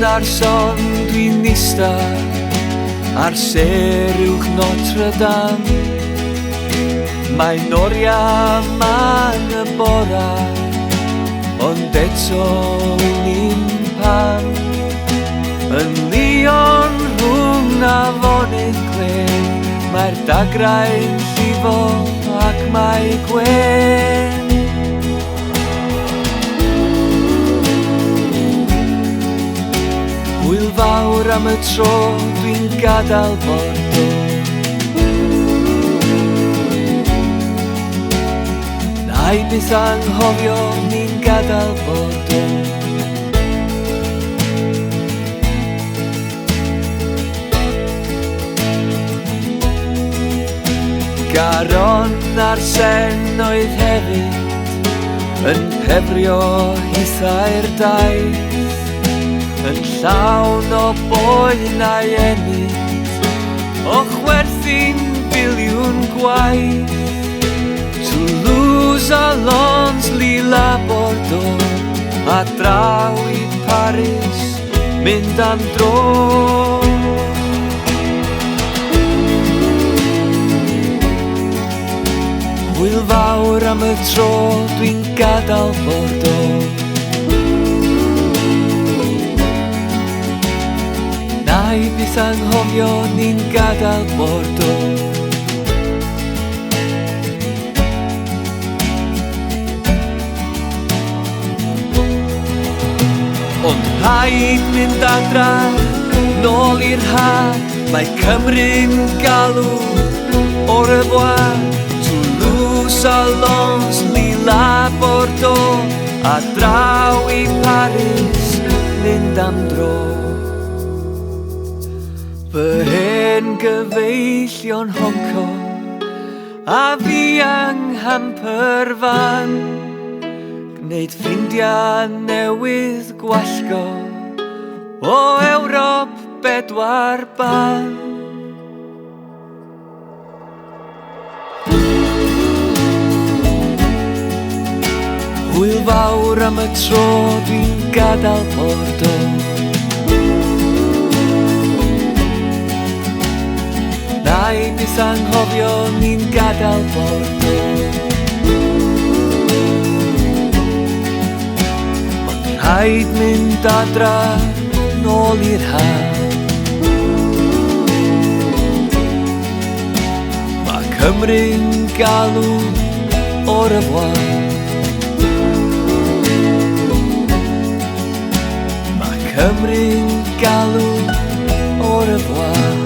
ar son dwi'n ista ar serwch Notre Dame. Mae'n oriau man y bora, ond eto ni'n pam. Yn Lyon rhwng Afon Glen, mae'r dagrau'n llifo ac mae gwen. Hwyl fawr am y tro dwi'n gadael Bordeaux. Nai byth anghofio ni'n gadael Bordeaux. Garon ar sen oedd hefyd yn pefrio hithau'r daith, yn llawn o boen a'i enid o chwerthu'n biliwn gwaith. Toulouse a Lons, Lille a Bordeaux, a draw i Paris, mynd am dro. Hwyl fawr am y tro dwi'n gadael Bordeaux. Nai byth anghofio ni'n gadael Bordeaux. Ond rhaid mynd adra, nôl i'r haf, mae Cymru'n galw au revoir. Toulouse a Lons, Lille a Bordeaux, a draw i Paris, mynd am dro. Fy hen gyfeillion Hong Kong, a fi anghamper fan, gwneud ffrindiau newydd gwallgo o Ewrop 4 ban. Hwyl fawr am y tro dwi'n gadael Bordeaux. Nai byth anghofio ni'n gadael Bordeaux. Ond rhaid mynd adra nôl i'r haf. Mae Cymru'n galw au revoir. Cymru'n galw au revoir.